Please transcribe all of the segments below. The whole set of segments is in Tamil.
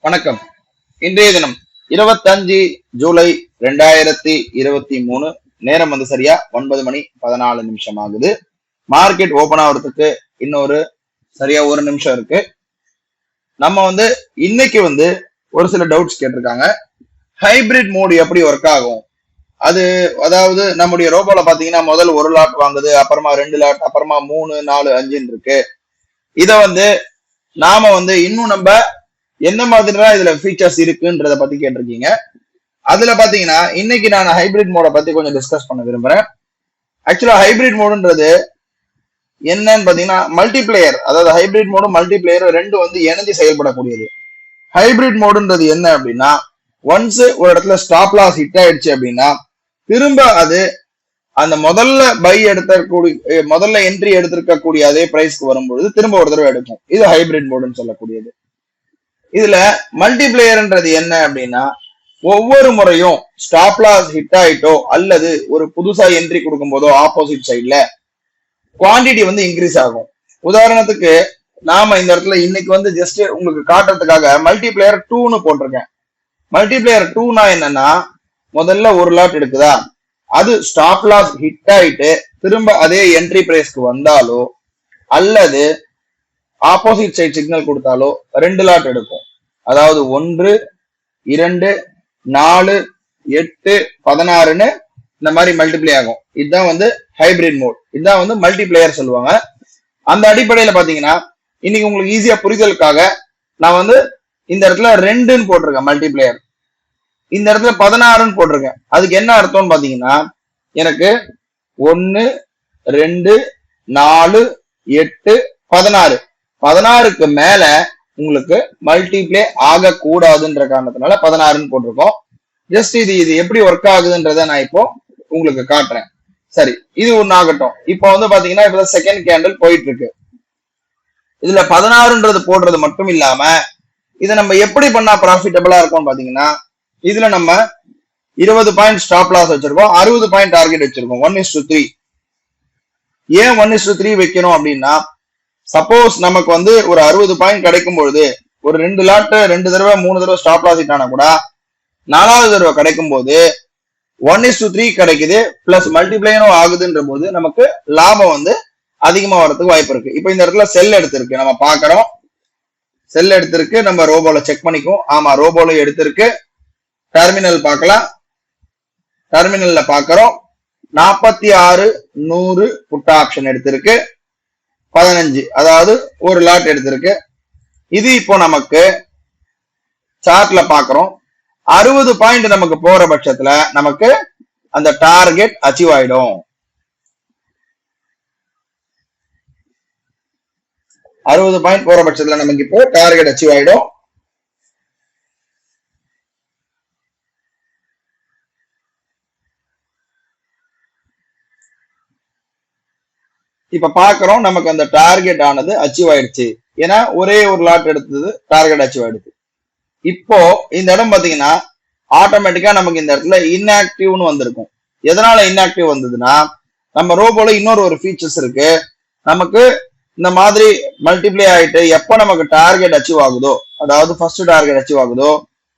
வணக்கம். இன்றைய தினம் 25 ஜூலை 2023. நேரம் வந்து சரியா 9:14 ஆகுது. மார்க்கெட் ஓபன் ஆகிறதுக்கு இன்னொரு சரியா 1 நிமிஷம் இருக்கு. நம்ம இன்னைக்கு ஒரு சில டவுட்ஸ் கேட்டிருக்காங்க. ஹைபிரிட் மோடு எப்படி ஒர்க் ஆகும்? அதாவது நம்முடைய ரோபோல பாத்தீங்கன்னா முதல் 1 லாட் வாங்குது, அப்புறமா 2 லாட், அப்புறமா 3, 4, 5 இருக்கு. இத நாம இன்னும் நம்ம என்ன மாதிரிதான் இதுல ஃபீச்சர்ஸ் இருக்குன்றத பத்தி கேட்டிருக்கீங்க. அதுல பாத்தீங்கன்னா இன்னைக்கு நான் ஹைபிரிட் மோட பத்தி கொஞ்சம் டிஸ்கஸ் பண்ண விரும்புறேன். ஆக்சுவலா ஹைபிரிட் மோடுன்றது என்னன்னு பாத்தீங்கன்னா மல்டிபிளேயர், அதாவது ஹைபிரிட் மோடு மல்டிபிளேயர் ரெண்டு இணைஞ்சு செயல்படக்கூடியது. ஹைபிரிட் மோடுன்றது என்ன அப்படின்னா, ஒன்ஸ் ஒரு இடத்துல ஸ்டாப் லாஸ் ஹிட் ஆயிடுச்சு அப்படின்னா திரும்ப அது அந்த முதல்ல என்ட்ரி எடுத்திருக்கக்கூடிய அதே பிரைஸ்க்கு வரும்பொழுது திரும்ப ஒரு தடவை எடுக்கும். இது ஹைபிரிட் மோடுன்னு சொல்லக்கூடியது. இதுல மல்டிபிளேயர்ன்றது என்ன அப்படின்னா, ஒவ்வொரு முறையும் ஸ்டாப் லாஸ் ஹிட் ஆயிட்டோ அல்லது ஒரு புதுசா என்ட்ரி கொடுக்கும் போதோ ஆப்போசிட் சைட்ல குவான்டிட்டி இன்க்ரீஸ் ஆகும். உதாரணத்துக்கு நாம இந்த இடத்துல இன்னைக்கு ஜஸ்ட் உங்களுக்கு காட்டுறதுக்காக மல்டிபிளேயர் 2ன்னு போட்டிருக்கேன். மல்டிபிளேயர் 2னா என்னன்னா, முதல்ல ஒரு லாட் எடுக்குதா, அது ஸ்டாப் லாஸ் ஹிட் ஆயிட்டு திரும்ப அதே என்ட்ரி பிரைஸ்க்கு வந்தாலோ அல்லது ஆப்போசிட் சைட் சிக்னல் கொடுத்தாலோ 2 லாட் எடுக்கும். அதாவது 1, 2, 4, 8, 16ன்னு இந்த மாதிரி மல்டிப்ளை ஆகும். இதுதான் ஹைபிரிட் மோட். இதுதான் மல்டிபிளேயர் சொல்லுவாங்க. அந்த அடிப்படையில பாத்தீங்கன்னா இன்னைக்கு உங்களுக்கு ஈஸியா புரிதலுக்காக நான் இந்த இடத்துல 2ன்னு போட்டிருக்கேன் மல்டிபிளேயர், இந்த இடத்துல 16ன்னு போட்டிருக்கேன். அதுக்கு என்ன அர்த்தம்னு பாத்தீங்கன்னா, எனக்கு 1, 2, 4, 8, 16 16க்கு மேல உங்களுக்கு மல்டிப்ளே ஆகக்கூடாதுன்ற காரணத்தினால 16ன்னு போட்டிருக்கோம். ஜஸ்ட் இது எப்படி ஒர்க் ஆகுதுன்றத நான் இப்போ உங்களுக்கு காட்டுறேன். சரி, இது ஒண்ணு ஆகட்டும். இப்போ பாத்தீங்கன்னா இப்ப செகண்ட் கேண்டில் போயிட்டு இருக்கு. இதுல 16ன்றது போடுறது மட்டும் இல்லாம இதை நம்ம எப்படி பண்ணா ப்ராஃபிட்டபிளா இருக்கும்னு பாத்தீங்கன்னா, இதுல நம்ம 20 பாயிண்ட் ஸ்டாப் லாஸ் வச்சிருக்கோம், 60 பாயிண்ட் டார்கெட் வச்சிருக்கோம். 1:3. ஏன் 1:3 வைக்கணும் அப்படின்னா, சப்போஸ் நமக்கு ஒரு 60 பாயிண்ட் கிடைக்கும் பொழுது ஒரு 2 லாட் 2 தடவை 3 தடவை ஸ்டாப் லாஸ் ஆனா கூட 4வது தடவை கிடைக்கும் போது 1:3 கிடைக்குது, பிளஸ் மல்டிப்ளைனும் ஆகுதுன்ற போது நமக்கு லாபம் அதிகமா வர்றதுக்கு வாய்ப்பு இருக்கு. இப்போ இந்த இடத்துல செல் எடுத்திருக்கு, நம்ம பாக்குறோம். செல் எடுத்திருக்கு, நம்ம ரோபோல செக் பண்ணிக்கும். ஆமா, ரோபோல எடுத்திருக்கு. டெர்மினல் பார்க்கலாம். டெர்மினல்ல பாக்குறோம் 46,100 புட் ஆப்ஷன் எடுத்திருக்கு. 15, அதாவது ஒரு லாட் எடுத்திருக்கு. இது இப்போ நமக்கு சார்ட்ல பாக்குறோம் 60 பாயிண்ட் நமக்கு போற பட்சத்துல நமக்கு அந்த டார்கெட் அச்சீவ் ஆயிடும். 60 பாயிண்ட் போற பட்சத்துல நமக்கு இப்போ டார்கெட் அச்சீவ் ஆயிடும். இப்ப பாக்குறோம் நமக்கு அந்த டார்கெட் ஆனது அச்சீவ் ஆயிடுச்சு. ஏன்னா ஒரே ஒரு லாட் எடுத்தது டார்கெட் அச்சீவ் ஆயிடுச்சு. இப்போ இந்த இடம் பாத்தீங்கன்னா ஆட்டோமேட்டிக்கா நமக்கு இந்த இடத்துல இன்ஆக்டிவ்னு வந்திருக்கும். எதனால இன்ஆக்டிவ் வந்ததுன்னா, நம்ம ரோபோல இன்னொரு ஒரு ஃபீச்சர்ஸ் இருக்கு. நமக்கு இந்த மாதிரி மல்டிப்ளை ஆயிட்டு எப்போ நமக்கு டார்கெட் அச்சீவ் ஆகுதோ, அதாவது ஃபர்ஸ்ட் டார்கெட் அச்சீவ் ஆகுதோ,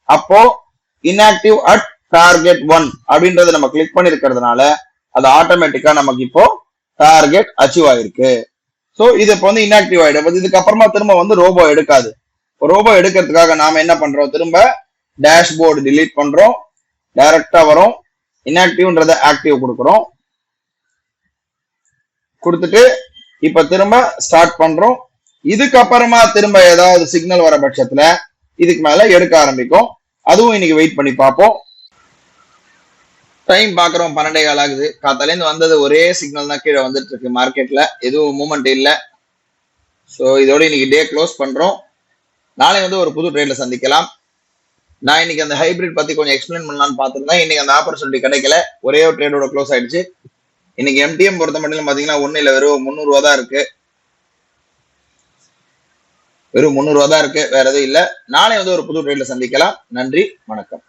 அப்போ இன்ஆக்டிவ் அட் டார்கெட் 1 அப்படின்றத நம்ம கிளிக் பண்ணி இருக்கிறதுனால அது ஆட்டோமேட்டிக்கா நமக்கு இப்போ டார்கெட் அச்சீவ் ஆயிருக்கு. சோ இது இப்போ இன்ஆக்டிவ் ஆயிடும். இதுக்கப்புறமா திரும்ப ரோபோ எடுக்காது. ரோபோ எடுக்கிறதுக்காக நாம என்ன பண்றோம், திரும்ப டேஷ்போர்டு டிலீட் பண்றோம், டைரக்டா வரும், இன்ஆக்டிவ்ன்றத ஆக்டிவ் கொடுக்குறோம். கொடுத்துட்டு இப்ப திரும்ப ஸ்டார்ட் பண்றோம். இதுக்கப்புறமா திரும்ப ஏதாவது சிக்னல் வர பட்சத்துல இதுக்கு மேல எடுக்க ஆரம்பிக்கும். அதுவும் இன்னைக்கு வெயிட் பண்ணி பார்ப்போம். டைம் பாக்குறோம் 12:15 ஆகுது. காத்தாலேருந்து வந்தது ஒரே சிக்னல் தான் கீழே வந்துட்டு இருக்கு. மார்க்கெட்ல எதுவும் மூவ்மெண்ட் இல்லை. ஸோ இதோட இன்னைக்கு டே க்ளோஸ் பண்றோம். நாளை ஒரு புது ட்ரேட்ல சந்திக்கலாம். நான் இன்னைக்கு அந்த ஹைபிரிட் பத்தி கொஞ்சம் எக்ஸ்பிளைன் பண்ணலாம்னு பார்த்துருந்தேன். இன்னைக்கு அந்த ஆப்பர்ச்சுனிட்டி கிடைக்கல. ஒரே ஒரு ட்ரேடோட க்ளோஸ் ஆயிடுச்சு. இன்னைக்கு எம்டிஎம் பொறுத்த மட்டும் பாத்தீங்கன்னா ஒன்னும் இல்லை, வெறும் 300 ரூபா தான் இருக்கு. வெறும் 300 ரூபா தான் இருக்கு, வேற எதுவும் இல்லை. நாளை ஒரு புது ட்ரேட்ல சந்திக்கலாம். நன்றி, வணக்கம்.